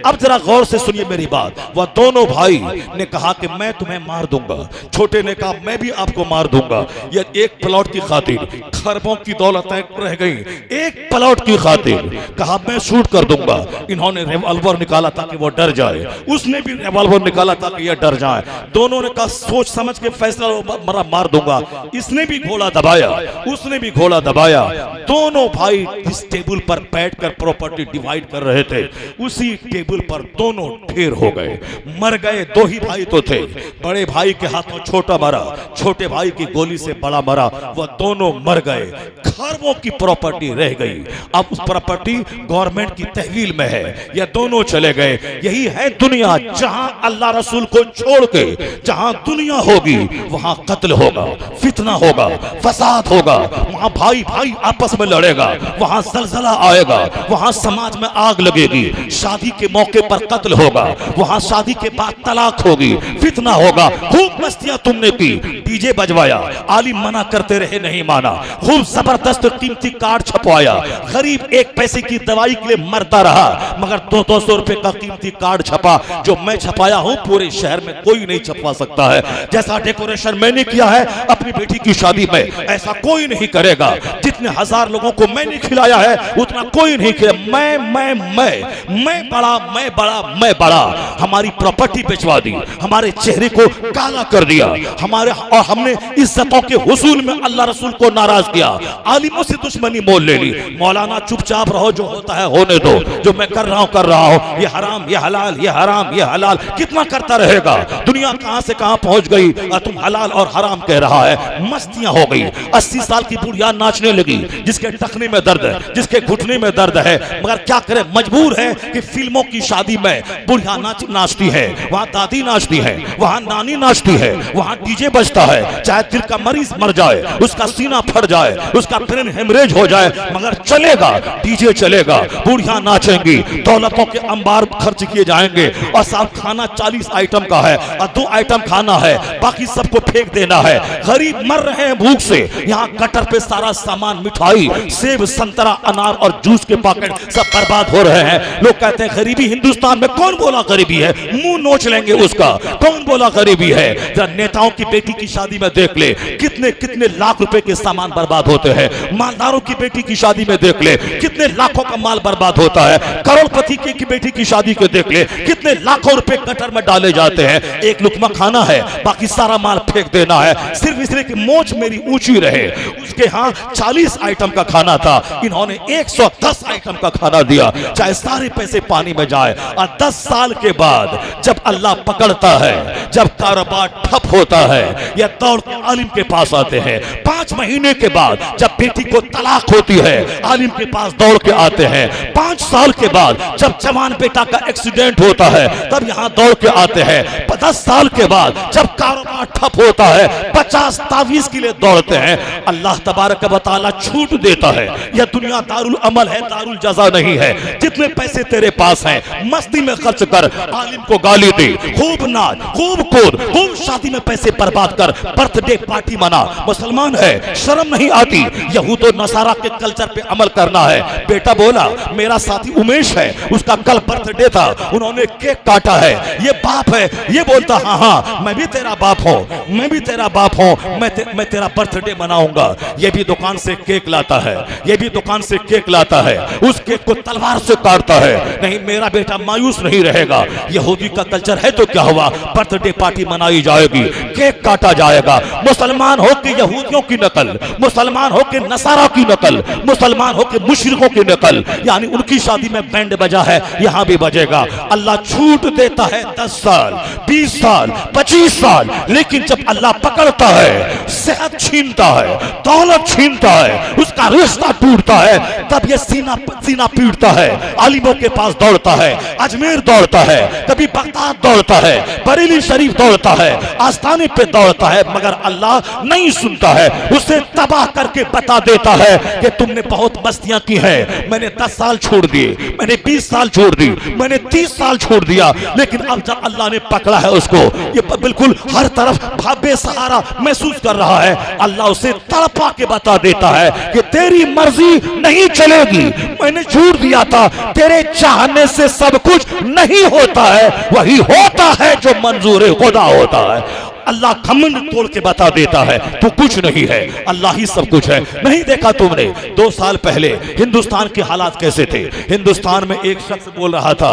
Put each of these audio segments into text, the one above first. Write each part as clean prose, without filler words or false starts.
अब जरा गौर से सुनिए मेरी बात। वह दोनों भाई ने कहा कि मैं तुम्हें मार दूंगा। छोटे ने कहा मैं भी आपको मार दूंगा। ये एक प्लॉट की खातिर खरबों की दौलतें रह गई, एक प्लॉट की खातिर कहा मैं शूट कर दूंगा। इन्होंने रिवॉल्वर निकाला ताकि वो डर जाए, उसने भी रिवॉल्वर निकाला ताकि ये डर जाए। दोनों ने कहा सोच समझ के फैसला मार दूंगा। इसने भी घोड़ा दबाया, उसने भी घोड़ा दबाया। दोनों भाई जिस टेबल पर बैठकर प्रॉपर्टी डिवाइड कर रहे थे उसी टेबल पर दोनों ढेर हो गए, मर गए। दो ही भाई तो थे, बड़े भाई के हाथों छोटा मरा, छोटे भाई की गोली से बड़ा मरा। वह दोनों मर गए, खरबों की प्रॉपर्टी रह गई। अब उस प्रॉपर्टी गवर्नमेंट की तहवील में है। ये दोनों चले गए। यही है दुनिया, जहां अल्लाह रसूल को छोड़ के जहां दुनिया होगी वहां कत्ल होगा, फितना होगा, फसाद होगा, वहां भाई भाई आपस में लड़ेगा, वहां जलजला आएगा, वहां समाज में आग लगेगी, शादी के मौके पर कत्ल होगा, वहां शादी के बाद तलाक होगी, फितना होगा। खूब मस्तियां तुमने की, डीजे बजवाया, आलिम मना करते रहे नहीं माना, खूब जबरदस्त कीमती कार्ड छपवाया, गरीब एक पैसे की दवाई के लिए मरता रहा, मगर 200 रुपए का कीमती कार्ड छपा। जो मैं छपाया हूं पूरे शहर में कोई नहीं छपवा सकता है। जैसा डेकोरेशन मैंने किया है अपनी बेटी की शादी में, ऐसा कोई नहीं करेगा। जितने हजार लोगों को मैंने खिलाया है उतना कोई नहीं किया। मैं बड़ा, मैं बड़ा, मैं बड़ा। हमारी प्रॉपर्टी बेचवा दी, हमारे चेहरे को काला कर दिया, और हमने इज्जतों के हुसूल में अल्लाह रसूल को नाराज किया। आलिमों से दुश्मनी मोल ले ली। मौलाना चुपचाप रहो, जो होता है होने दो, जो मैं कर रहा हूं, ये हराम, ये हलाल, ये हराम, ये हलाल कितना करता रहेगा। दुनिया कहां से कहां पहुंच गई और तुम हलाल और हराम कह रहा है। मस्तियां हो गई। 80 साल की बुढ़िया नाचने लगी, जिसके टखने में दर्द है, जिसके घुटने में दर्द है, मगर क्या करे, मजबूर है कि फिल्मों की शादी में बुढ़िया नाचती है, वहां दादी नाचती है, वहां नानी नाचती है, वहां डीजे बजता है। चाहे दिल का मरीज मर जाए, उसका सीना फट जाए, उसका ब्रेन हेमरेज हो जाए, मगर चलेगा, डीजे चलेगा, बुढ़िया नाचेंगी, दौलतों के अंबार खर्च किए जाएंगे। और साहब खाना 40 आइटम का है और 2 आइटम खाना है, बाकी सबको फेंक देना है। गरीब मर रहे हैं भूख से। यहाँ गटर पे सारा सामान, मिठाई, सेब, संतरा, अनार और जूस के पैकेट सब बर्बाद हो रहे हैं। लोग कहते हैं गरीबी हिंदुस्तान में, कौन बोला गरीबी है? मुंह नोच लेंगे उसका, कौन बोला गरीबी है? जब नेताओं की बेटी की शादी में देख ले, कितने कितने लाख रुपए के सामान बर्बाद होते हैं। मालदारों की बेटी की शादी में देख ले, कितने लाखों का माल बर्बाद होता है। करोड़पति की बेटी की शादी के देख ले, कितने लाखों रुपए गटर में डाले जाते हैं। एक लुकमा खाना है, बाकी सारा माल फेंक देना है, सिर्फ इसलिए कि मोच मेरी ऊंची रहे। उसके यहाँ 40 आइटम का खाना था, इन्होंने 110 आइटम का खाना दिया, चाहे सारे पैसे पानी में जाए। और 10 साल के बाद जब अल्लाह पकड़ता है, जब कारोबार ठप होता है, या दौड़ के आलिम के पास आते हैं। 5 महीने के बाद जब बेटी को तलाक होती है, आलिम के पास दौड़ के आते हैं। 5 साल के बाद जब जवान बेटा का एक्सीडेंट होता है, तब यहाँ दौड़ के आते हैं। 10 साल के बाद जब कारोबार ठप होता है, 50 तावीज के लिए दौड़ते हैं। अल्लाह तबारक व तआला छूट देता है। यह दुनिया दारुल अमल है, दारुल जज़ा नहीं है। जितने पैसे तेरे पास हैं, मस्ती में खर्च कर, आलिम को गाली दे, खूब नाच, खूब कूद, खूब शादी में पैसे बर्बाद कर, बर्थडे पार्टी मना। मुसलमान है, शर्म नहीं आती? यहूद और नसारा के कल्चर पे अमल करना है। बेटा बोला, मेरा साथी उमेश है, उसका कल बर्थडे था, उन्होंने केक काटा है, ये बाप है। ये बोलता हाँ हाँ मैं भी तेरा बाप हूँ, मैं भी तेरा बाप हूँ, मैं तेरा बर्थडे मनाऊंगा। ये भी दुकान से केक लाता है, ये भी दुकान से केक लाता है, उस केक को तलवार से काटता है। नहीं, मेरा बेटा मायूस नहीं रहेगा। यहूदी का कल्चर है तो क्या हुआ, बर्थडे पार्टी मनाई जाएगी, केक काटा जाएगा। मुसलमान हो के यहूदियों की नकल, मुसलमान हो के नसारा की नकल, मुसलमान हो के मुशरिकों की नकल, यानी उनकी शादी में बैंड बजा है, यहाँ भी बजेगा। अल्लाह छूट देता है 10 साल, 20 साल, 25 साल, लेकिन जब अल्लाह पकड़ता है, सेहत छीनता है, दौलत छीनता है, उसका रिश्ता टूटता है, तब ये सीना पीटता है। आलिमों के पास दौड़ता है, अजमेर दौड़ता है, कभी बगदाद दौड़ता है, बरेली शरीफ दौड़ता है, आस्थाने पे दौड़ता है, मगर अल्लाह नहीं सुनता है। उसे तबाह करके बता देता है कि तुमने बहुत मस्तियां की हैं, मैंने 10 साल छोड़ दिए, मैंने 20 साल छोड़ दी, मैंने 30 साल छोड़ दिया, लेकिन अब जब अल्लाह ने पकड़ा है उसको, ये बिल्कुल हर तरफ बेसहारा महसूस कर रहा है। अल्लाह उसे तड़पा के बता देता है कि तेरी मर्जी नहीं चलेगी, मैंने छोड़ दिया था, तेरे चाहने से सब कुछ नहीं होता है, वही होता है जो मंजूर खुदा होता है। अल्लाह घमंड तोड़ के बता देता है तू कुछ नहीं है, अल्लाह ही सब कुछ है। नहीं देखा तुमने 2 साल पहले हिंदुस्तान के हालात कैसे थे? हिंदुस्तान में एक शख्स बोल रहा था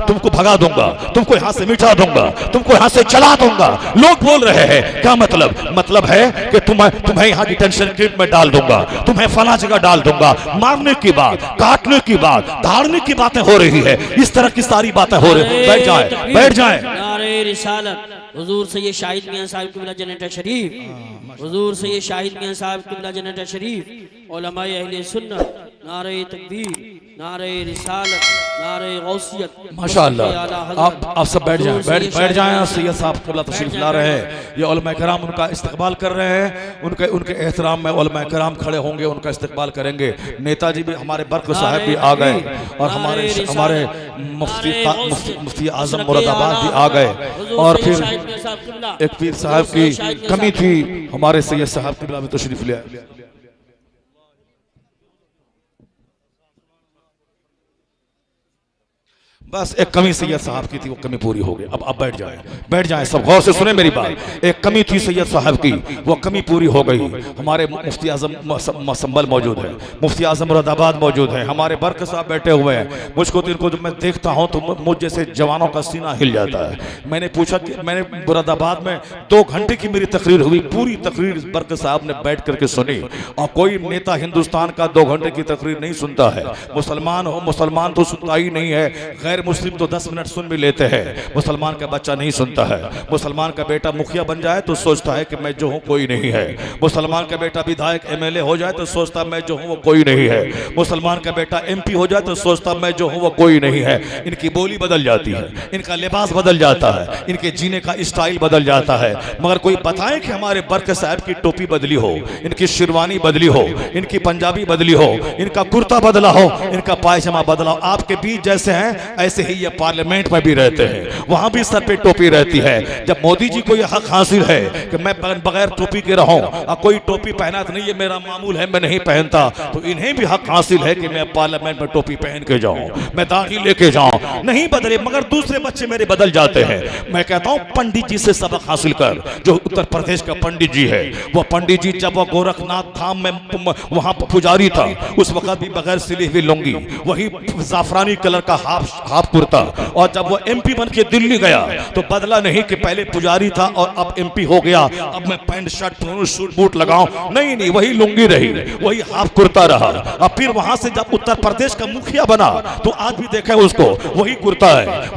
तुमको भगा दूंगा, तुमको यहां से मिटा दूंगा, तुमको यहां से चला दूंगा। लोग बोल रहे हैं क्या मतलब है कि तुम्हें यहां डिटेंशन कैंप में डाल दूंगा, तुम्हें फला जगह डाल दूंगा। मारने की बात, काटने की बात, धारने की बातें हो रही है, इस तरह की सारी बातें हो रही है। बैठ जाए। नारे रिसालत हुजूर सैयद शाहिद मियां साहब क़िबला जन्नत शरीफ, हुजूर सैयद शाहिद मियां साहब क़िबला जन्नत शरीफ, उलमाए अहले सुन्नत, नारे तकबीर, नारे रिसालत, नारे गौसियत। माशाअल्लाह। आप सब बैठ जाएं, बैठ जाएं। सैयद साहब क़िबला तशरीफ ला रहे हैं, ये उलमाए कराम उनका इस्तकबाल कर रहे हैं। उनके एहतराम में उलमाए कराम खड़े होंगे, उनका इस्तकबाल करेंगे। नेताजी भी, हमारे बरक़ साहब भी आ गए और हमारे मुफ्ती आज़म मुरादाबाद भी आ गए। और फिर एक पीर साहब की कमी थी, हमारे सैयद साहब क़िबला भी तशरीफ ले आए। बस एक कमी सैयद साहब की थी, वो कमी पूरी हो गई। अब बैठ जाएं सब गौर से सुने मेरी बात। एक कमी थी सैयद साहब की, वो कमी पूरी हो गई। हमारे मुफ्ती आज़म संभल मौजूद है, मुफ्ती आज़म मुरादाबाद मौजूद है, हमारे बरक़ साहब बैठे हुए हैं। मुझको तो इनको जब मैं देखता हूँ तो मुझ जैसे जवानों का सीना हिल जाता है। मैंने पूछा कि मैंने मुरादाबाद में 2 घंटे की मेरी तकरीर हुई, पूरी तकरीर बरक़ साहब ने बैठ करके सुनी। और कोई नेता हिंदुस्तान का 2 घंटे की तकरीर नहीं सुनता है। मुसलमान तो सुनता ही नहीं है, गैर मुस्लिम तो 10 मिनट सुन भी लेते हैं, मुसलमान का बच्चा नहीं सुनता है। मुसलमान का बेटा मुखिया बन जाए तो सोचता है कि मैं जो हूं कोई नहीं है। मुसलमान का बेटा विधायक एमएलए हो जाए तो सोचता मैं जो हूं वो कोई नहीं है। मुसलमान का बेटा एमपी हो जाए तो सोचता मैं जो हूं वो कोई नहीं है। इनकी बोली बदल जाती है, इनका लिबास बदल जाता है, इनके जीने का स्टाइल बदल जाता है। मगर कोई बताए कि हमारे बरक़ साहब की टोपी बदली हो, इनकी शेरवानी बदली हो, इनकी पंजाबी बदली हो, इनका कुर्ता बदला हो, इनका पायजामा बदला हो। आपके बीच जैसे हैं ऐसे ही ये पार्लियामेंट में भी रहते हैं, वहां भी सर पे टोपी रहती है। जब मोदी जी को यह हक हासिल है कि मैं बगैर टोपी के रहूं, और कोई टोपी पहना तो नहीं, ये मेरा मामूल है, मैं नहीं पहनता, तो इन्हें भी हक हासिल है कि मैं पार्लियामेंट में टोपी पहन के जाऊं, मैं दाढ़ी लेके जाऊं। नहीं बदले, मगर दूसरे बच्चे मेरे बदल जाते हैं। मैं कहता हूं पंडित जी से सबक हासिल कर। जो उत्तर प्रदेश का पंडित जी है, वो पंडित जी जब वो गोरखनाथ धाम में वहां पुजारी था, उस वक्त भी बगैर सिली हुई लुंगी, वही जाफरानी कलर का हाफ कुर्ता। और जब वो एमपी बन के दिल्ली गया तो बदला नहीं कि पहले पुजारी था और अब एमपी हो गया, अब मैं पैंट शर्ट पहनूं, सूट बूट लगाऊं। नहीं, वही लुंगी रही, वही हाफ कुर्ता रहा। और फिर वहां से जब उत्तर प्रदेश का मुखिया बना तो आज भी देखा उसको, वही कुर्ता है,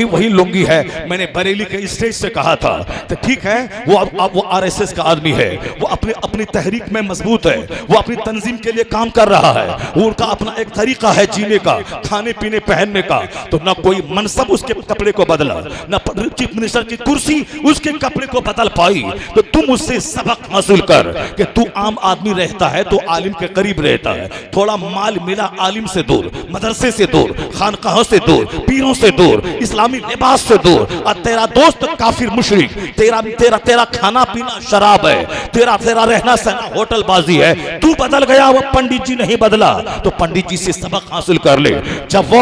वही लुंगी है। मैंने बरेली के स्टेज से कहा था तो ठीक है, वो आरएसएस का आदमी है, वो अपनी तहरीक में मजबूत है, वो अपनी तंजीम के लिए काम कर रहा है, वो उनका अपना एक तरीका है जीने का, खाने पीने पहनने का। तो ना कोई मनसब उसके कपड़े को बदला, ना चीफ मिनिस्टर की कुर्सी उसके कपड़े को बदल पाई। तो तुम उससे सबक हासिल कर कि तू आम आदमी रहता है तो आलिम के करीब रहता है, थोड़ा माल मिला आलिम से दूर, मदरसे से दूर, खानकाहों से दूर, पीरों से दूर, इस्लामी लिबास से दूर। और तेरा दोस्त काफिर मुशरिक, तेरा खाना पीना शराब है, तेरा रहना सहना होटल बाजी है, तू बदल गया, वो पंडित जी नहीं बदला। तो पंडित जी से सबक हासिल कर ले। जब वो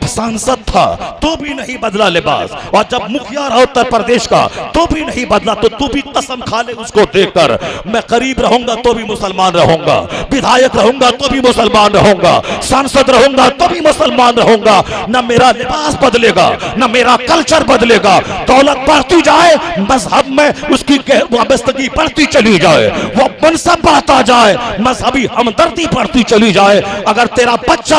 सांसद था तो भी नहीं बदला लिबास, और जब मुखिया रहा उत्तर प्रदेश का तो भी नहीं बदला। तो तू भी कसम खा ले उसको देखकर, मैं करीब रहूंगा तो भी मुसलमान रहूंगा, विधायक रहूंगा तो भी मुसलमान रहूंगा, सांसद रहूंगा तो भी मुसलमान रहूंगा। न मेरा लिबास बदलेगा, न मेरा कल्चर बदलेगा। दौलत बढ़ती जाए, मजहब में उसकी वाबस्तगी बढ़ती चली जाए, वो मनसब बढ़ता जाए, मजहबी हमदर्दी बढ़ती चली जाए। अगर तेरा बच्चा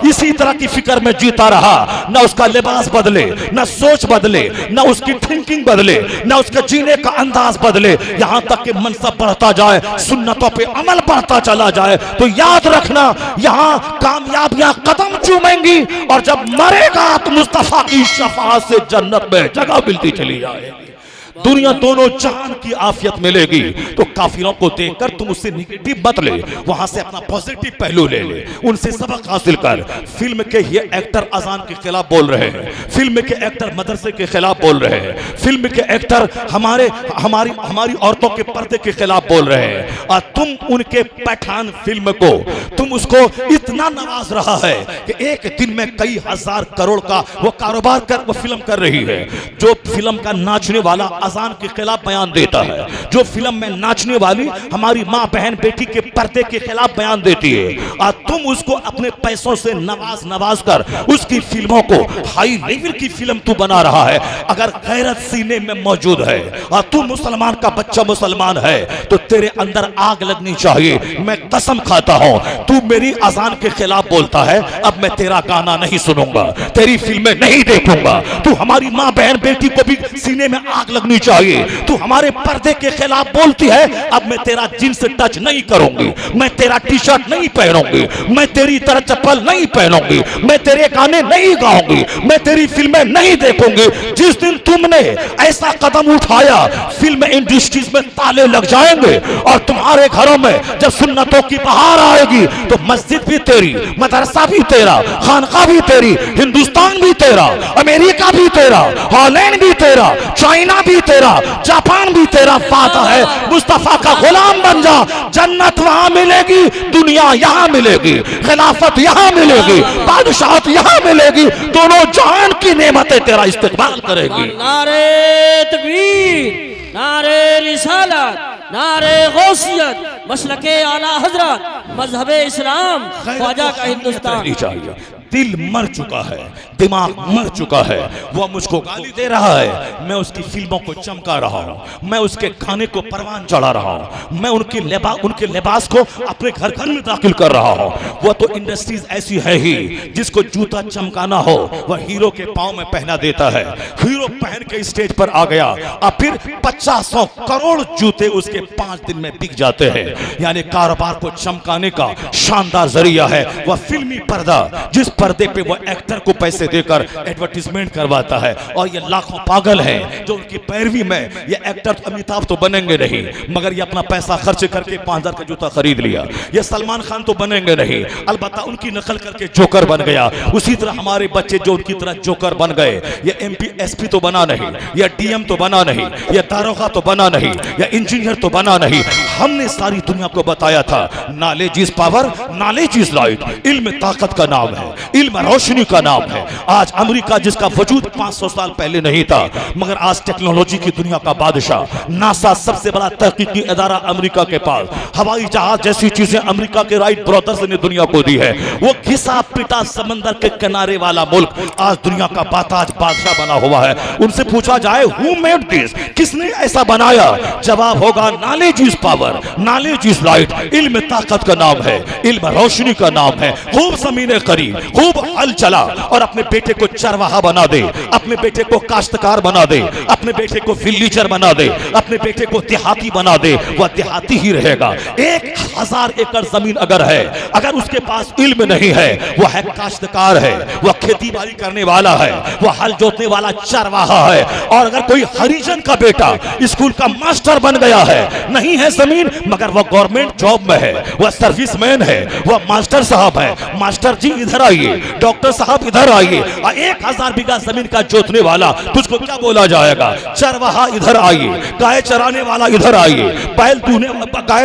इसी तरह की फिक्र में जीता रहा, न उसका लिबास बदले, न सोच बदले, न उसकी थिंकिंग बदले, न उसके जीने का अंदाज बदले, यहां तक कि मनसब बढ़ता जाए, सुन्नतों पे अमल बढ़ता चला जाए, तो याद रखना यहां कामयाबियां कदम चूमेंगी। और जब मरेगा तो मुस्तफा की शफाअत से जन्नत में जगह मिलती चली जाएगी। दुनिया दोनों जहान की आफियत मिलेगी। तो काफिरों को देखकर तुम उससे निगेटिव मत ले, वहां से अपना पॉजिटिव पहलू ले ले, उनसे सबक हासिल कर। फिल्म के ये एक्टर अजान के खिलाफ बोल रहे हैं, फिल्म के एक्टर मदरसे के खिलाफ बोल रहे हैं, फिल्म के एक्टर हमारी औरतों के पर्दे के खिलाफ बोल रहे हैं, और तुम उनके पठान फिल्म को तुम उसको इतना नवाज रहा है कि एक दिन में कई हजार करोड़ का वो कारोबार कर वो फिल्म कर रही है। जो फिल्म का नाचने वाला अजान के खिलाफ बयान देता है, जो फिल्म में नाचने वाली हमारी माँ बहन बेटी के पर्दे के खिलाफ बयान देती है, और तुम उसको अपने पैसों से नवाज कर उसकी फिल्मों को हाई लेवल की फिल्म तू बना रहा है। अगर गैरत सीने में मौजूद है और तू मुसलमान का बच्चा मुसलमान है तो तेरे अंदर आग लगनी चाहिए। मैं कसम खाता हूं, तू मेरी अजान के खिलाफ बोलता है, अब मैं तेरा गाना नहीं सुनूंगा, तेरी फिल्में नहीं देखूंगा। तू हमारी माँ बहन बेटी को भी सीने में आग लगनी चाहिए। तू हमारे पर्दे के खिलाफ बोलती है, अब मैं तेरा जींस टच नहीं करूंगी, मैं तेरा टी शर्ट नहीं पहनूंगी, मैं तेरी तरह चप्पल नहीं पहनूंगी, मैं तेरे गाने नहीं गाऊंगी, मैं तेरी फिल्में नहीं देखूंगी। जिस दिन तुमने ऐसा कदम उठाया, फिल्म इंडस्ट्रीज में ताले लग जाएंगे और तुम्हारे घरों में जब सुन्नतों की बहार आएगी तो मस्जिद भी तेरी, मदरसा भी तेरा, खानका भी तेरी, हिंदुस्तान भी तेरा, अमेरिका भी तेरा, हॉलैंड भी तेरा, चाइना भी तेरा, जापान भी तेरा। वादा है मुस्तफा का गुलाम बन जा, जन्नत वहां मिलेगी, दुनिया यहां मिलेगी, खिलाफत यहां मिलेगी, बादशाहत यहां मिलेगी, दोनों जहान की नेमतें तेरा इस्तेमाल करेगी। नारे तकबीर, नारे रिसालत, नारे गौसियत, मसलके आला हजरत, मजहबे इस्लाम, ख्वाजा का हिंदुस्तान। चाहिए। दिल मर चुका है, दिमाग मर चुका है, वह मुझको गाली दे रहा है, मैं उसकी फिल्मों को चमका रहा हूं, मैं उसके खाने को परवान चढ़ा रहा हूं, मैं उनके लिबास को अपने घर घर में दाखिल कर रहा हूं। वह तो इंडस्ट्रीज ऐसी है ही, जिसको जूता चमकाना हो वह हीरो के पांव में पहना देता है। हीरो पहन के स्टेज पर आ गया और फिर 50 करोड़ जूते उसके 5 दिन में बिक जाते हैं। यानी कारोबार को चमकाने का शानदार जरिया है वह फिल्मी पर्दा, जिस पर्दे पे वो एक्टर को पैसे देकर एडवर्टाइजमेंट करवाता है। और ये लाखों पागल हैं जो उनकी पैरवी में, ये एक्टर अमिताभ तो बनेंगे नहीं, मगर ये अपना पैसा खर्च करके 5000 का जूता खरीद लिया। ये सलमान खान तो बनेंगे नहीं, अलबत्ता उनकी नकल करके जोकर बन गया। उसी तरह हमारे बच्चे जो उनकी तरह जोकर बन गए, ये MP SP तो बना नहीं, या DM तो बना नहीं, या दारोगा तो बना नहीं, या इंजीनियर तो बना नहीं। हमने सारी दुनिया को बताया था knowledge is power, knowledge is light, इल्म ताकत का नाम है, इल्म रोशनी का नाम है। आज अमेरिका जिसका वजूद 500 साल पहले नहीं था, मगर आज टेक्नोलॉजी की दुनिया का बादशाह, नासा सबसे बड़ा तहकीकी इदारा अमेरिका के पास, हवाई जहाज जैसी चीजें अमेरिका के राइट ब्रदर्स ने दुनिया को दी है। वो घिसा पिटा समंदर के किनारे वाला मुल्क आज दुनिया का बाताज बादशाह बना हुआ है। उनसे पूछा जाए हु मेड दिस, किसने ऐसा बनाया, जवाब होगा knowledge is power, knowledge is light, इल्म ताकत का नाम है, इल्म रोशनी का नाम है। खूब ज़मीनें खरीद, खूब हल चला और अपने बेटे को चरवाहा बना दे, अपने बेटे को काश्तकार बना दे, अपने बेटे को विलेजर बना दे, अपने बेटे को देहाती बना दे। वह देहाती ही रहेगा। 1000 एकड़ जमीन अगर है, अगर उसके पास इल्म नहीं है, वह है काश्तकार है, वह खेती बाड़ी करने वाला है, वह हल जोतने वाला चरवाहा है। और अगर कोई हरिजन का बेटा स्कूल का मास्टर बन गया है, नहीं है जमीन मगर वह गवर्नमेंट जॉब में है, वह सर्विसमैन है, वह मास्टर साहब है, मास्टर जी इधर आइए, डॉक्टर साहब इधर आइए, 1000 बीघा जमीन का जोतने वाला, तुझको क्या बोला जाएगा, चरवाहा इधर आइए, गाय चराने वाला इधर आइए, गाय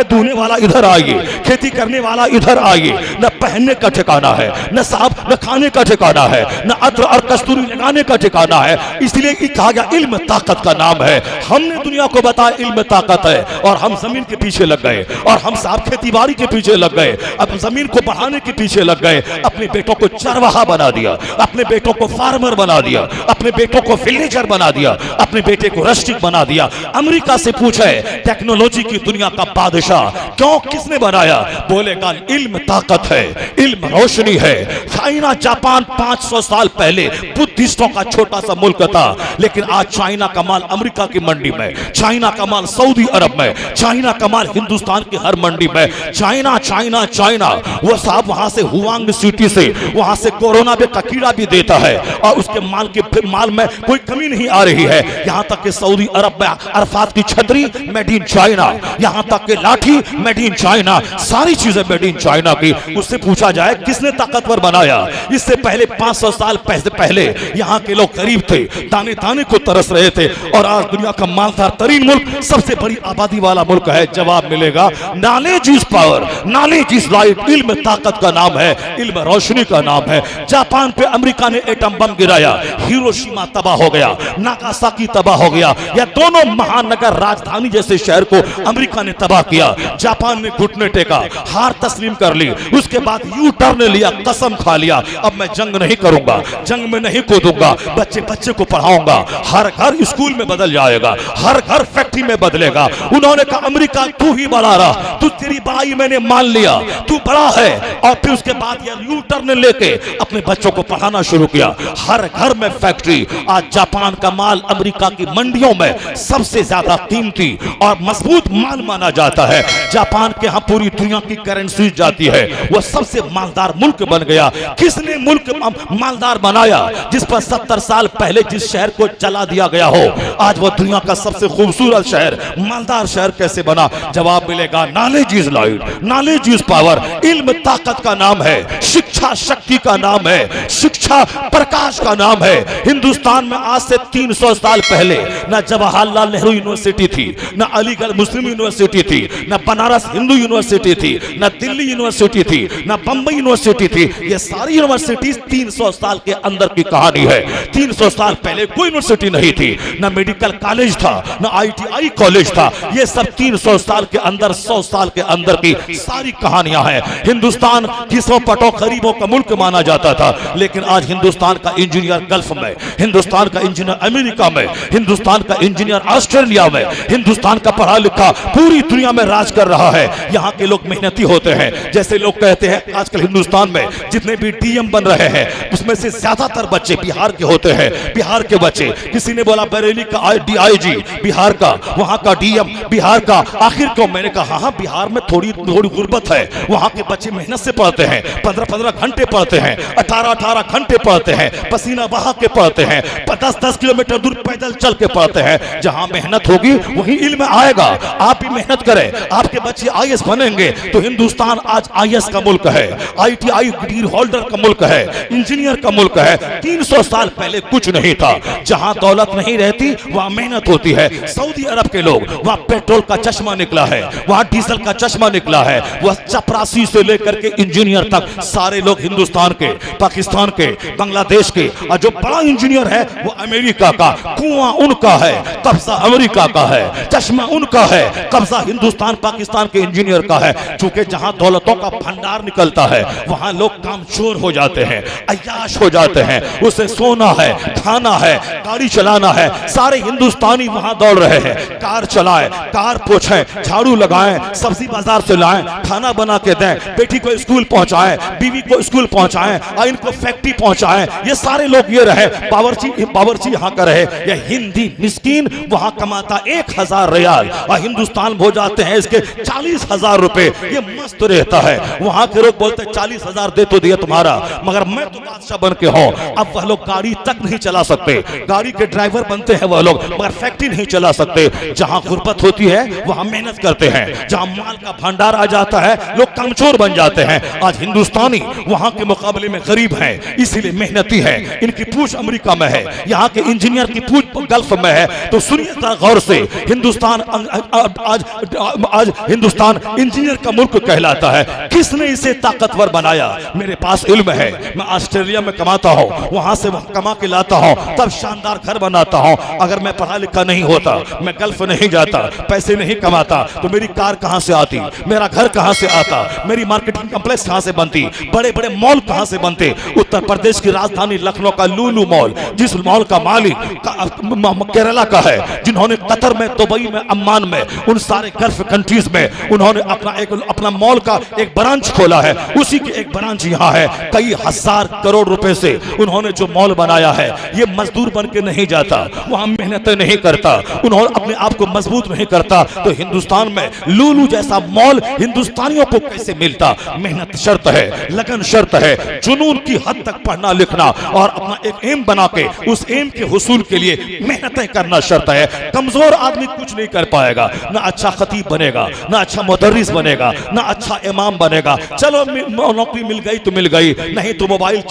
दूहने वाला इधर आइए, खेती करने वाला इधर आइए। न पहनने का ठिकाना है, न साहब न खाने का ठिकाना है, न अत्र और कस्तूरी लगाने का ठिकाना है। इसलिए कहा गया इल्म ताकत का नाम है। हमने दुनिया को बताया इल्म ताकत है और हम जमीन के पीछे लग गए, और हम साहब खेती बाड़ी के पीछे लग गए, अब जमीन को बढ़ाने के पीछे लग गए, अपने बेटों को चरवाहा बना दिया, अपने बेटों को फार्मर बना दिया, अपने बेटों को विलेजर बना दिया, अपने बेटे को रस्टिक बना दिया। अमेरिका से पूछे टेक्नोलॉजी की दुनिया का बादशाह क्यों, किसने बनाया, बोलेगा इल्म ताकत है, इल्म रोशनी है। चाइना जापान 500 साल पहले बुद्धिस्टों का छोटा सा मुल्क था, लेकिन आज चाइना का माल अमेरिका की मंडी में, चाइना का माल सऊदी अरब में, चाइना का कमाल हिंदुस्तान की हर मंडी में चाइना चाइना चाइना, वो साहब वहां से हुआंग सिटी से वहां से कोरोना पे कीड़ा भी देता है और उसके माल में कोई कमी नहीं आ रही है। यहां तक कि सऊदी अरब में अरफात की छतरी मेड इन चाइना, यहां तक कि लाठी मेड इन चाइना, सारी चीजें मेड इन चाइना की। उससे पूछा जाए किसने ताकतवर बनाया? इससे पहले 500 साल पहले यहाँ के लोग गरीब थे, दाने दाने को तरस रहे थे, और आज दुनिया का मालदार तरीन मुल्क, सबसे बड़ी आबादी वाला मुल्क है। जवाब मिलेगा knowledge is power, knowledge is light. इल्म ताकत का नाम है, इल्म रोशनी का नाम है। जापान पे अमेरिका ने एटम बम गिराया, हिरोशिमा तबाह हो गया, नागासाकी तबाह हो गया। यह दोनों महानगर राजधानी जैसे शहर को अमेरिका ने तबाह किया। जापान ने घुटने टेका, हार तस्लीम कर ली, उसके बाद यू टर्न लिया, कसम खा लिया अब मैं जंग नहीं करूंगा, जंग में नहीं कूदूंगा, बच्चे बच्चे को पढ़ाऊंगा। हर घर स्कूल में बदल जाएगा, हर घर फैक्ट्री में बदलेगा। उन्होंने कहा अमेरिका तू ही बड़ा रहा, तू तेरी बड़ाई मैंने मान लिया, तू बड़ा है। और फिर उसके बाद यह यू टर्न लेके अपने बच्चों को पढ़ाना शुरू किया। हर घर में फैक्ट्री। आज जापान का माल अमेरिका की मंडियों में सबसे ज्यादा कीमती और मजबूत माल माना जाता है। जापान के यहां पूरी दुनिया की करेंसी जाती है, वह सबसे मालदार मुल्क बन गया। किसने मुल्क मालदार बनाया? जिस पर 70 साल पहले जिस शहर को जला दिया गया हो, आज वह दुनिया का सबसे खूबसूरत शहर, मालदार शहर कैसे बना? जवाब मिलेगा knowledge is light, knowledge is power. इल्म ताकत का नाम है, शिक्षा शक्ति का नाम है, शिक्षा प्रकाश का नाम है। हिंदुस्तान में आज से 300 साल पहले न जवाहरलाल नेहरू यूनिवर्सिटी थी, न अलीगढ़ मुस्लिम यूनिवर्सिटी थी, न बनारस हिंदू यूनिवर्सिटी थी, न दिल्ली यूनिवर्सिटी थी, न बंबई यूनिवर्सिटी थी। ये सारी यूनिवर्सिटी 300 साल के अंदर की कहानी है। 300 साल पहले कोई यूनिवर्सिटी नहीं थी, न मेडिकल कॉलेज था, न ITI कॉलेज था। ये सब 300 साल के अंदर, 100 साल के अंदर की सारी कहानियां हैं। हिंदुस्तान किसों पटो गरीबों का मुल्क माना जाता था, लेकिन आज हिंदुस्तान का इंजीनियर गल्फ में, हिंदुस्तान का इंजीनियर अमेरिका में, हिंदुस्तान का इंजीनियर ऑस्ट्रेलिया में, हिंदुस्तान का पढ़ा लिखा पूरी दुनिया में राज कर रहा है। यहाँ के लोग मेहनती होते हैं। जैसे लोग कहते हैं आजकल हिंदुस्तान में जितने भी DM बन रहे हैं उसमें से ज्यादातर बच्चे बिहार के होते हैं। बिहार के बच्चे, किसी ने बोला बरेली का DIG बिहार का, वहां का DM बिहार का। आखिर क्यों? मैंने कहा हाँ, बिहार में थोड़ी गुर्बत है, वहां के बच्चे मेहनत से पढ़ते हैं, 15-15 घंटे पढ़ते हैं, 18-18 घंटे पढ़ते हैं, पसीना बहा के पढ़ते हैं, 10-10 किलोमीटर दूर पैदल चल के पढ़ते हैं। जहां मेहनत होगी वहीं इल्म आएगा। आप भी मेहनत करें, आपके बच्चे IAS बनेंगे तो हिंदुस्तान आज IAS का मुल्क है, ITI डिग्री होल्डर का मुल्क है, इंजीनियर का मुल्क है। 300 साल पहले कुछ नहीं था। जहां दौलत नहीं रहती वहां मेहनत होती है। सऊदी अरब के लोग, वहां पेट्रोल का चश्मा निकला है, वहां डीजल का चश्मा निकला है। वह चपरासी से लेकर के इंजीनियर तक सारे लोग हिंदुस्तान के, पाकिस्तान के, बांग्लादेश के। और जो बड़ा इंजीनियर है वो अमेरिका का, कुआं उनका है, कब्जा अमेरिका का है, चश्मा उनका है, कब्जा हिंदुस्तान पाकिस्तान के इंजीनियर का है। चूंकि जहां दौलतों का भंडार निकलता है वहां लोग कामचोर हो जाते हैं, अय्याश हो जाते हैं। उसे सोना है, खाना है, गाड़ी चलाना है। सारे हिंदुस्तानी वहां दौड़ रहे हैं। कार चलाएं, कार पोछें, झाड़ू लगाएं, सब्जी बाजार से लाएं, खाना बना के दें, बेटी को स्कूल पहुंचाएं, बीवी को स्कूल पहुंचाएं, और इनको फैक्ट्री पहुंचाएं। ये सारे लोग ये रहे। बावर्ची यहाँ का रहे। ये हिंदी मिस्कीन वहां कमाता 1000 रियाल और हिंदुस्तान हो जाते हैं इसके 40,000 रुपए। ये मस्त रहता है। वहां के लोग बोलते 40,000 दे तो दिया तुम्हारा, मगर मैं तो बादशाह बन के हूं। अब वह लोग गाड़ी तक नहीं चला सकते, गाड़ी के ड्राइवर बनते हैं वह लोग, मगर फैक्ट्री नहीं चला सकते। जहां गुर्बत होती है वहां मेहनत करते हैं, जहां माल का भंडार आ जाता है लोग कमजोर बन जाते हैं। आज हिंदुस्तानी वहां के मुकाबले में गरीब हैं, इसीलिए मेहनती है। इनकी पूछ अमेरिका में है, यहाँ के इंजीनियर की पूछ गल्फ में है। तो सुनिए गौर से, हिंदुस्तान आज हिंदुस्तान इंजीनियर का मुल्क कहलाता है। किसने इसे ताकतवर बनाया? मेरे पास इल्म है, मैं ऑस्ट्रेलिया में कमाता हूँ, वहां से वहां कमा के लाता हूँ, तब शानदार घर बनाता हूँ। अगर मैं पढ़ा लिखा नहीं होता, मैं गल्फ नहीं जाता, पैसे नहीं कमाता, तो मेरी कार कहां से आती, मेरा घर कहां से आता, मेरी मार्केटिंग कॉम्प्लेक्स कहां से बनती, बड़े बड़े मॉल कहां से बनते। उत्तर प्रदेश की राजधानी लखनऊ का लुलु मॉल, जिस मॉल का मालिक केरला का है, जिन्होंने कतर में, दुबई में, अम्मान में, उन सारे गल्फ कंट्रीज में उन्होंने अपना मॉल का एक ब्रांच खोला है। उसी के एक ब्रांच यहाँ है। कई हजार करोड़ रुपए से उन्होंने जो मॉल बनाया आया है ये मजदूर बन के नहीं जाता, वहां मेहनत नहीं करता, उन्होंने अपने आप को मजबूत नहीं करता। तो हिंदुस्तान में लूलू जैसा मॉल हिंदुस्तानियों को कैसे मिलता? मेहनत शर्त है, लगन शर्त है, जुनून की हद तक पढ़ना लिखना और अपना एक एम बना के उस एम के हुसूल के लिए मेहनतें करना शर्त है। कमजोर आदमी कुछ नहीं कर पाएगा, ना अच्छा खतीब बनेगा, ना अच्छा मुदर्रिस बनेगा, ना अच्छा इमाम बनेगा। चलो नौकरी मिल गई तो मिल गई, नहीं तो मोबाइल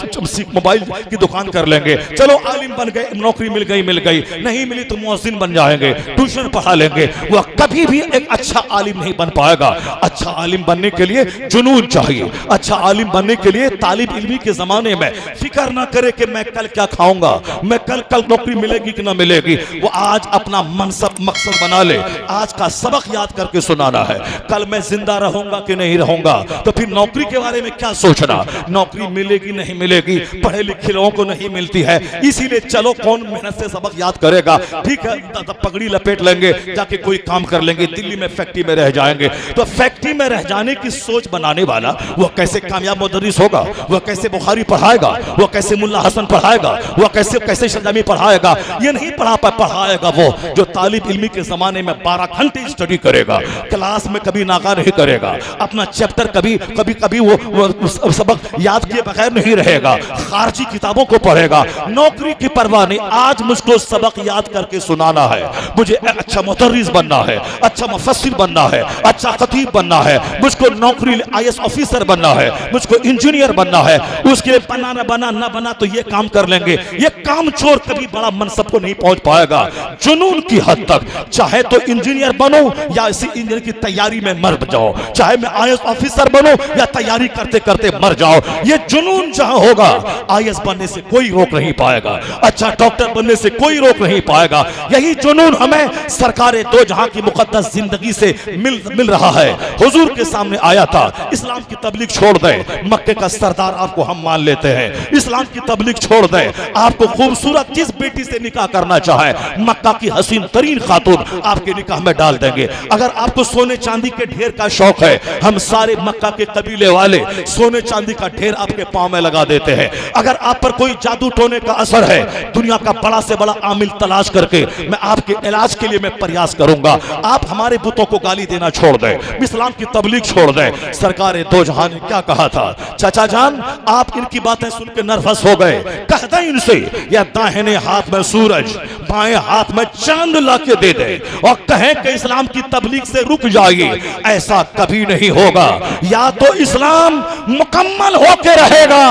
की दुकान कर लेंगे। चलो आलिम बन गए, नौकरी मिल गई, नहीं मिली तो मुअज्जिन बन जाएंगे, ट्यूशन पढ़ा लेंगे। वह कभी भी एक अच्छा आलिम नहीं बन पाएगा। अच्छा आलिम बनने के लिए जुनून चाहिए। अच्छा आलिम बनने के लिए तालिब इल्मी के जमाने में फिक्र ना करे कि मैं कल क्या खाऊंगा, मैं कल नौकरी मिलेगी कि ना मिलेगी। वो आज अपना मनसब मकसद बना ले, आज का सबक याद करके सुनाना है। कल मैं जिंदा रहूंगा कि नहीं रहूंगा, तो फिर नौकरी के बारे में क्या सोचना? नौकरी मिलेगी नहीं मिलेगी, पढ़े लिखे लोगों को नहीं मिलती है, इसीलिए चलो कौन मेहनत से सबक याद करेगा। ठीक है, पगड़ी लपेट लेंगे, जाके कोई काम कर लेंगे, दिल्ली में फैक्ट्री में रह जाएंगे। तो फैक्ट्री में रह जाने की सोच बनाने वाला वह कैसे कामयाब मुदर्रिस होगा? वह कैसे बुखारी पढ़ाएगा? वह कैसे मुल्ला हसन पढ़ाएगा? वह कैसे शजामी पढ़ाएगा? ये नहीं पढ़ाएगा वो जो तालिब इल्मी के जमाने में 12 घंटे स्टडी करेगा, क्लास में कभी नागा नहीं करेगा, अपना चैप्टर कभी वो सबक याद किए बगैर नहीं रहेगा, खारजी किताबों को पढ़ेगा, नौकरी की परवाह नहीं। आज मुझको सबक याद करके सुनाना है, मुझे अच्छा मुदर्रिस बनना है, अच्छा मुफस्सिर बनना है, अच्छा खतीब बनना है, मुझको नौकरी IAS ऑफिसर बनना है, मुझको इंजीनियर बनना है। उसके लिए बना ना बना तो ये काम कर लेंगे। ये काम चोर कभी बड़ा मनसब को नहीं पहुंच पाएगा। जुनून की हद तक चाहे तो इंजीनियर बनो या इसी इंजीनियर की तैयारी में मर जाओ, चाहे मैं IAS ऑफिसर बनो या तैयारी करते करते मर जाओ। ये जुनून जहां होगा IAS बनने से कोई रोक नहीं पाएगा, अच्छा डॉक्टर बनने से कोई रोक नहीं पाएगा। यही जुनून हमें सरकारे दो जहां की मुकद्दस जिंदगी से मिल रहा है। हुजूर के सामने आया था, इस्लाम की तबलीग छोड़ दे, मक्के का सरदार आपको हम मान लेते हैं। इस्लाम की तबलीग छोड़ दे, आपको खूबसूरत जिस बेटी से निकाह करना चाहे मक्का की हसीन तरीन खातून आपके निकाह में डाल देंगे। अगर आपको सोने चांदी के ढेर का शौक है, हम सारे मक्का के कबीले वाले सोने चांदी का ढेर आपके पांव में लगा देते हैं। अगर आप पर कोई जादू टोने का असर है, दुनिया का बड़ा से बड़ा आमिल तलाश करके मैं आपके इलाज के लिए मैं प्रयास करूंगा। आप हमारे बुतों को गाली देना छोड़ दें, इस्लाम की तबलीग छोड़ दें। सरकार दो जहां ने क्या कहा था? चाचा जान आप इनकी बातें सुन के नर्वस हो गए, कह दें इनसे या दाहिने हाथ में सूरज बाएं हाथ में चांद ला के दे दे और कहें कि इस्लाम की तबलीग से रुक जाइए। ऐसा कभी नहीं होगा। या तो इस्लाम मुकम्मल होके रहेगा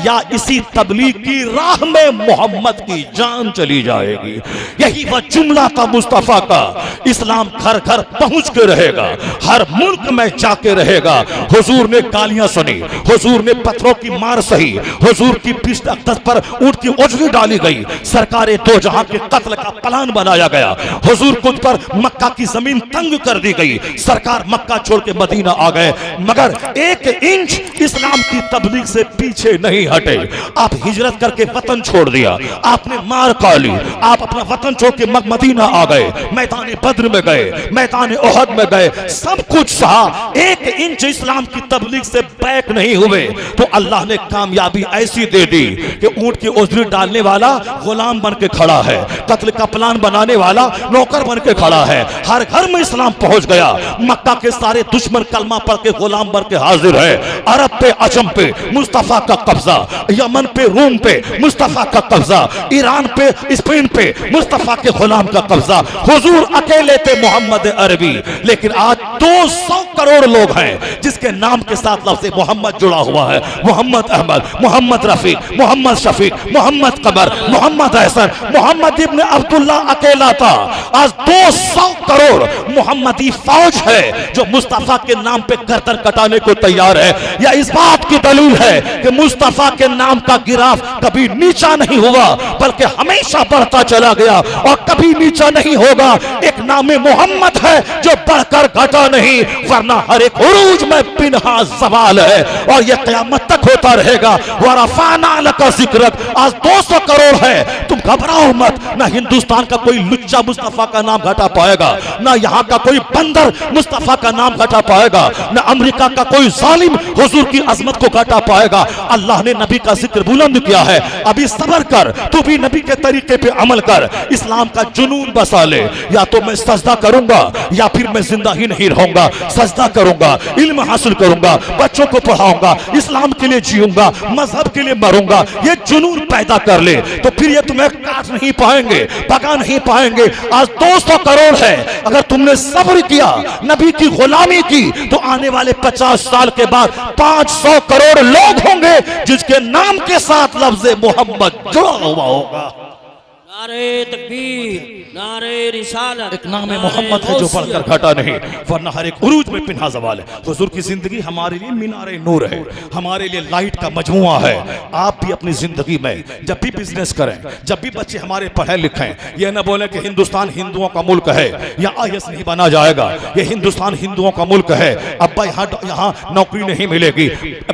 या इसी तबलीग की राह में मोहम्मद की जान चली जाएगी। यही वह जुमला था मुस्तफा का। इस्लाम घर घर पहुंच के रहेगा, हर मुल्क में जाके रहेगा। हुजूर ने गालियां सुनी, हुजूर ने पत्थरों की मार सही, हुजूर की पिष्ट अक्तस पर ऊंट की उजली डाली गई, सरकारे दो जहां के कत्ल का प्लान बनाया गया। हुजूर खुद पर मक्का की जमीन तंग कर दी गई, सरकार मक्का छोड़ के मदीना आ गए, मगर एक इंच इस्लाम की तबलीग से पीछे नहीं हटे। आप हिजरत करके वतन छोड़ दिया, आपने मार खा ली, आप अपना वतन छोड़ के मदीना आ गए, मैदान बद्र में गए, मैदान ओहद में गए, सब कुछ सहा, एक इंच इस्लाम की तबलीग से बैक नहीं हुए। तो अल्लाह ने कामयाबी ऐसी दे दी कि ऊंट की उजली डालने वाला गुलाम बन के खड़ा है, कत्ल का प्लान बनाने वाला नौकर बन के खड़ा है। हर घर में इस्लाम पहुंच गया। मक्का के सारे दुश्मन कलमा पढ़ के गुलाम बन के हाजिर है। अरब पे अजम पे मुस्तफा का कब्जा, यमन पे रूम पे मुस्तफा का कब्जा, ईरान पे स्पेन पे मुस्तफा के गुलाम का कब्जा। हुजूर अकेले थे मोहम्मद अरबी, लेकिन आज 200 करोड़ लोग हैं जिसके नाम के साथ लफ्ज़ मोहम्मद जुड़ा हुआ है। मोहम्मद अहमद, मोहम्मद रफीक, मोहम्मद शफीक, मोहम्मद कमर, मोहम्मद एहसन, मोहम्मद इब्न अब्दुल्ला अकेला था। आज 200 करोड़ मोहम्मदी फौज है जो मुस्तफा के नाम पे गर्दन कटाने को तैयार है। यह इस बात की दलील है कि मुस्तफा के नाम का गिराफ कभी नीचा नहीं हुआ बल्कि हमेशा बढ़ता चला गया और कभी नीचा नहीं होगा। एक नाम मोहम्मद है जो बढ़कर घटा नहीं, वरना हर एक उरूज में बिनहा सवाल है और यह क़यामत तक होता रहेगा। वरफ़अना लका ज़िक्रक, आज 200 करोड़ है, तुम घबराओ मत, ना हिंदुस्तान का कोई लुच्चा मुस्तफा का नाम घटा पाएगा, ना यहाँ का कोई बंदर मुस्तफा का नाम घटा पाएगा, ना अमेरिका का कोई जालिम हुजूर की अजमत को घटा पाएगा। अल्लाह ने नबी का जिक्र बुलंद किया है, अभी सब्र कर, तू भी नबी के तरीके पे अमल कर, इस्लाम का जुनून बसा ले। या तो मैं सजदा करूंगा या फिर मैं जिंदा ही नहीं रहूंगा। सजदा करूंगा, इल्म हासिल करूंगा, बच्चों को पढ़ाऊंगा, इस्लाम के लिए जीऊंगा, मजहब के लिए मरूंगा। ये जुनून पैदा कर ले तो फिर ये तुम्हें काट नहीं पाएंगे, भगा नहीं पाएंगे। आज 200 करोड़ है, अगर तुमने सब्र किया, नबी की गुलामी की, तो आने वाले 50 साल के बाद 500 करोड़ लोग होंगे जिसके नाम के साथ लफ्ज़ मोहम्मद जुड़ा हुआ होगा। नारे तकबीर, नारे रिसालत, एक नाम मोहम्मद है जो पढ़कर घटा नहीं, वरना हर एक उरूज में पिन्हा ज़वाल है। हुजूर की जिंदगी हमारे लिए मीनारे नूर है, हमारे लिए लाइट का मजमुआ है। आप भी अपनी जिंदगी में जब भी बिजनेस करें, जब भी बच्चे हमारे पढ़े लिखें, यह न बोले कि हिंदुस्तान हिंदुओं का मुल्क है, या आईएएस नहीं बना जाएगा, ये हिंदुस्तान हिंदुओं का मुल्क है। अब्बा यहाँ नौकरी नहीं मिलेगी,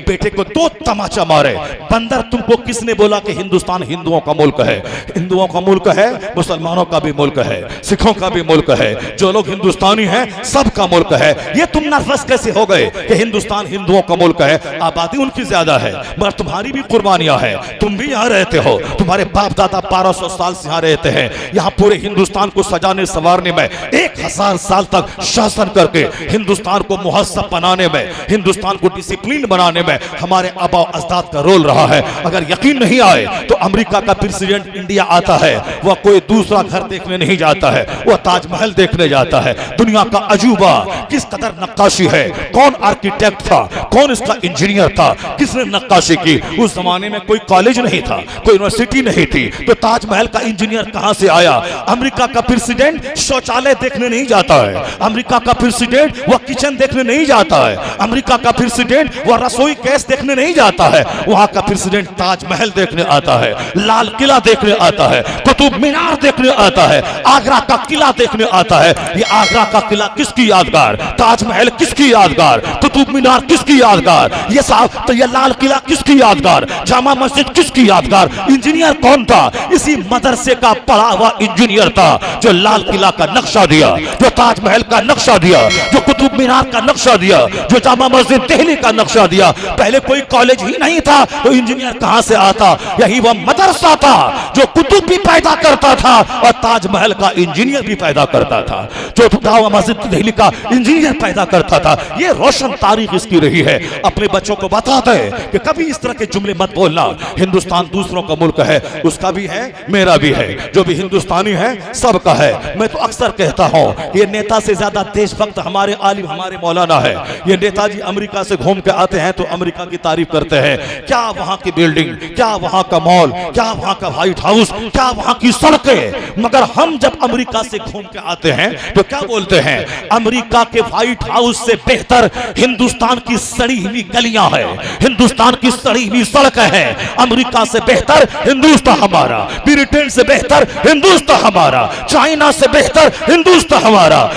बेटे को 2 तमाचा मारे। बंदर, तुमको किसने बोला कि हिंदुस्तान हिंदुओं का मुल्क है? हिंदुओं का मुल्क है, मुसलमानों का भी मुल्क है, सिखों का भी मुल्क है, जो लोग हिंदुस्तानी हैं सबका मुल्क है। ये तुम नर्वस कैसे हो गए कि हिंदुस्तान हिंदुओं का मुल्क है? आबादी उनकी ज्यादा है, मगर तुम्हारी भी कुर्बानियां हैं, तुम भी यहाँ रहते हो, तुम्हारे बाप दादा 1200 साल से यहाँ रहते हैं। यहाँ पूरे हिंदुस्तान को सजाने संवारने में 1000 साल तक शासन करके हिंदुस्तान को मुहस्सब बनाने में, हिंदुस्तान को डिसिप्लिन बनाने में हमारे आबा अजदाद का रोल रहा है। अगर यकीन नहीं आए तो अमेरिका का प्रेसिडेंट इंडिया आता है, वह कोई दूसरा घर देखने नहीं जाता है, वह ताजमहल देखने जाता है। दुनिया का अजूबा, किस कदर नक्काशी है, कौन आर्किटेक्ट था, कौन इसका इंजीनियर था, किसने नक्काशी की। उस जमाने में कोई कॉलेज नहीं था, कोई यूनिवर्सिटी नहीं थी, तो ताजमहल का इंजीनियर कहां से आया? अमेरिका का प्रेसिडेंट शौचालय देखने नहीं जाता है, अमेरिका का प्रेसिडेंट वह किचन देखने नहीं जाता है, अमेरिका का प्रेसिडेंट वह रसोई गैस देखने नहीं जाता है। वहां का प्रेसिडेंट ताजमहल देखने आता है, लाल किला देखने आता है, कुतुब मीनार देखने आता है, आगरा का किला देखने आता है। ये आगरा का किला किसकी यादगार, ताजमहल किसकी यादगार, कुतुब मीनार किसकी यादगार, ये साहब तो ये लाल किला किसकी यादगार, जामा मस्जिद किसकी यादगार? इंजीनियर कौन था? इसी मदरसे का पढ़ा हुआ इंजीनियर था जो लाल किला का नक्शा दिया, जो ताजमहल का नक्शा दिया, जो कुतुब मीनार का नक्शा दिया, जो जामा मस्जिद दिल्ली का नक्शा दिया। पहले कोई कॉलेज ही नहीं था तो इंजीनियर कहां से आता? यही वह मदरसा था जो कुतुब भी पैदा करता था और ताजमहल का इंजीनियर भी पैदा करता था, जो जामा मस्जिद दिल्ली का इंजीनियर पैदा करता था। ये रोशन तारीख इसकी रही है। अपने बच्चों को बताते हैं कि कभी इस तरह के जुमले मत बोलना। हिंदुस्तान दूसरों का मुल्क है, उसका भी है, मेरा भी है, जो भी हिंदुस्तानी है सबका है। मैं तो अक्सर कहता हूं ये नेता से ज्यादा देशभक्त हमारे आलिम, हमारे मौलाना है। ये नेताजी अमेरिका से घूम के आते हैं तो अमेरिका की तारीफ करते हैं, क्या वहां की बिल्डिंग, क्या वहां का मॉल, क्या वहां का व्हाइट हाउस, क्या वहां की सड़कें। मगर हम जब अमेरिका से घूम के आते हैं तो क्या बोलते हैं? अमेरिका के व्हाइट हाउस से बेहतर हिंदुस्तान की सड़ी हुई गलियां हैं, हिंदुस्तान की सड़ी हुई सड़कें हैं। अमेरिका से बेहतर हिंदुस्तान हमारा, ब्रिटेन से बेहतर हिंदुस्तान हमारा, चाइना से बेहतर हिंदुस्तान हमारा।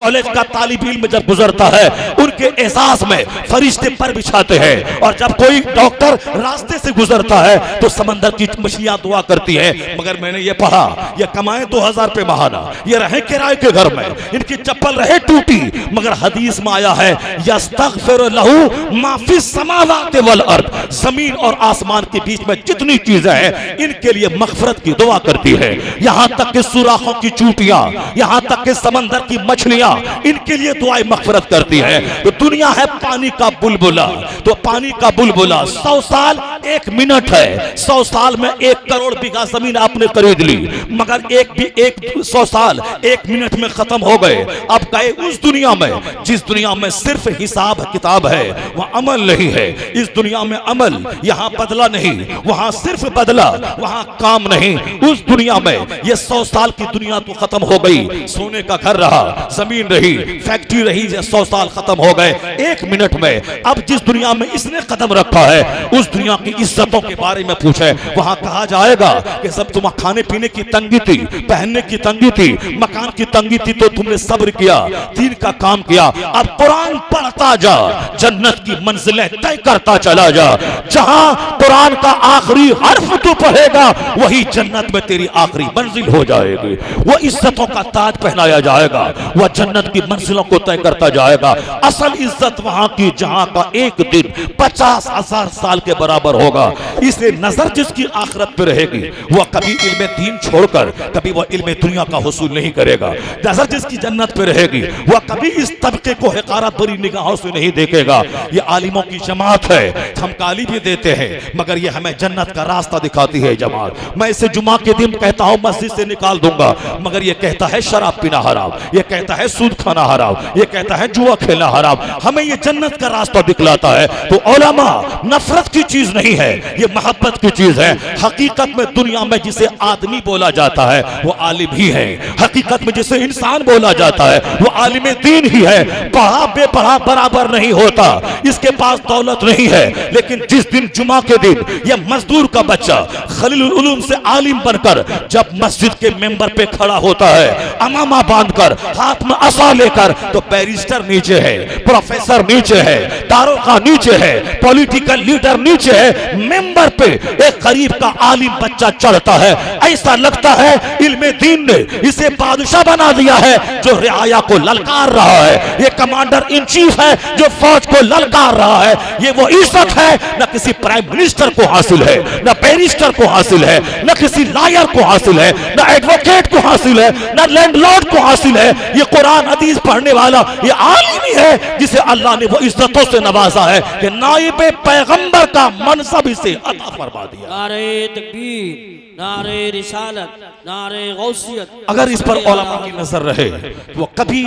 कॉलेज का तालिब इल्म जब गुजरता है उनके एहसास में फरिश्ते पर बिछाते हैं, और जब कोई डॉक्टर रास्ते से गुजरता है तो समंदर की मछलियां दुआ करती है। मगर मैंने ये पढ़ा, ये कमाए 2000 रुपए महाना, ये रहे किराए के घर में, इनकी चप्पल रहे टूटी, मगर हदीस में आया है यस्तगफिर लहू मा फिस समावाति वल अर्द, जमीन और आसमान के बीच में जितनी चीजें हैं इनके लिए मगफरत की दुआ करती है। यहां तक कि सुराखों की चूटियां, यहां तक कि समंदर की मछलियां इनके लिए दुआएं मगफरत करती है। तो दुनिया है पानी का बुलबुला, तो पानी का बुलबुला 100 साल 1 मिनट है, 100 साल में 1 करोड़ बीघा जमीन आपने खरीद ली, मगर 100 साल 1 मिनट में खत्म हो गए। अब गए उस दुनिया में जिस दुनिया में सिर्फ हिसाब किताब है, वह अमल नहीं है। इस दुनिया में अमल, यहां बदला नहीं, वहां सिर्फ बदला, वहां काम नहीं। उस दुनिया में ये 100 साल की दुनिया तो खत्म हो गई, सोने का घर रहा, जमीन जमीन रही, फैक्ट्री रही, 100 साल खत्म हो गए 1 मिनट में। अब जिस दुनिया में इसने कदम रखा है उस दुनिया की इज्जतों के बारे में पूछे, वहां कहा जाएगा कि सब तुम खाने पीने की तंगी थी, पहनने की तंगी थी, मकान की तंगी थी, तो तुमने सब्र किया, दीन का काम किया। अब कुरान पढ़ता जा, जन्नत की मंजिलें तय करता चला जा। जहां कुरान का आखिरी हर्फ तू पढ़ेगा वही जन्नत में तेरी आखिरी मंजिल हो जाएगी। वो इज्जतों का ताज पहनाया जाएगा, वह जन्नत की मंजिलों को तय करता जाएगा। असल इज्जत वहां की जहां का एक दिन 50,000 साल के बराबर होगा। इसलिए नजर जिसकी आखिरत पे रहेगी वह कभी इल्म दीन छोड़कर कभी वह इल्म दुनिया का हुसूल नहीं करेगा। नजर जिसकी जन्नत पे रहेगी वह कभी इस तबके को हिकारत भरी निगाहों से नहीं देखेगा। ये आलिमों की जमात है, हम गाली भी देते हैं मगर ये हमें जन्नत का रास्ता दिखाती है जमात। मैं इसे जुमा के दिन कहता हूं मस्जिद से निकाल दूंगा, मगर ये कहता है शराब पीना हराम, ये कहता है सूद खाना हराम, ये कहता है जुआ खेलना हराम। हमें ये जन्नत का रास्ता दिखलाता है। तो उलमा नफरत की चीज नहीं है, ये मोहब्बत की चीज है। हकीकत में दुनिया में जिसे आदमी बोला जाता है वो आलिम ही है। हकीकत में जिसे इंसान बोला जाता है वो आलिम दीन ही है। पढ़ा बेपढ़ा बराबर नहीं होता, इसके पास दौलत नहीं है, लेकिन जिस दिन जुमा के दिन यह मजदूर का बच्चा खलीलुल उलूम से आलिम बनकर जब मस्जिद के मेंबर पे खड़ा होता है, अमामा बांधकर हाथ में असा लेकर, तो बैरिस्टर नीचे है, प्रोफेसर नीचे है, दारोगा नीचे है, पॉलिटिकल लीडर नीचे है, मेंबर पे एक गरीब का आलिम बच्चा चढ़ता है। ऐसा लगता है इल्मे दीन ने इसे बादशाह बना दिया है जो रियाया को ललकार रहा है। ये कमांडर इन चीफ है जो फौज को ललकार रहा है। ये वो इज्जत है न किसी प्राइम मिनिस्टर को हासिल है, न बैरिस्टर को हासिल है, न किसी लॉयर को हासिल है, न एडवोकेट को हासिल है, न लैंडलॉर्ड को हासिल है। ये कुरान हदीस पढ़ने वाला ये आलिम ही है जिसे अल्लाह ने वो इज्जतों से नवाजा है कि नाइब पैगंबर का मनसब इसे अता फरमा दिया। नारे तकबीर, नारे रिसालत, नारे गौसियत। अगर इस पर उलमा की नजर रहे तो वो कभी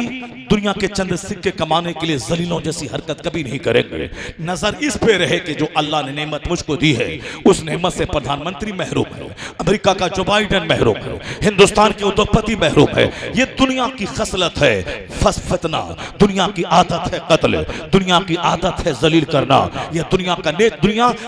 दुनिया के चंद सिक्के कमाने के लिए जलीलों जैसी हरकत कभी नहीं करेंगे। नजर इस पे रहे कि जो अल्लाह ने नेमत मुझको दी है उस नेमत से प्रधानमंत्री महरूम है, अमेरिका का जो बाइडेन महरूम है, हिंदुस्तान के उद्योगपति महरूम है। ये दुनिया की खसलत है फितना, दुनिया की आदत है कत्ल, दुनिया की आदत है जलील करना। यह दुनिया का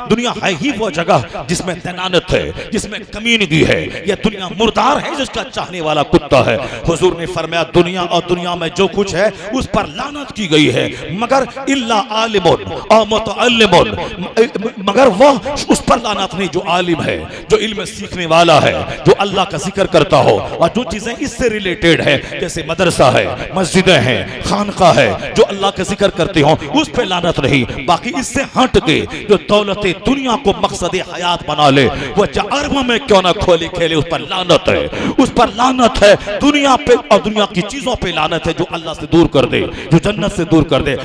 दुनिया है ही वो जगह जिसमें दनानत है, जिसमें कमीनगी है। यह दुनिया मुर्दार है जिसका चाहने वाला कुत्ता है। हुजूर ने फरमाया दुनिया और दुनिया में जो कुछ है उस पर लानत की गई है, मगर इल्ला आलिमुन और मुतअल्लिमुन, मगर वह उस पर लानत नहीं जो आलिम है, जो इल्म सीखने वाला है, जो अल्लाह का जिक्र करता हो और जो चीजें इससे रिलेटेड है जैसे मदरसा है, मस्जिदें हैं, खानका है, जो अल्लाह का जिक्र करते हो उस पर लानत नहीं। बाकी इससे हट के जो दौलत दुनिया को मकसद हयात बना ले वो अरबों में क्यों ना खोले खेले उस पर लानत है, उस पर लानत है। दुनिया पे और दुनिया की चीजों पे लानत है जो अल्लाह से दूर कर दे, जो जन्नत से दूर कर दे।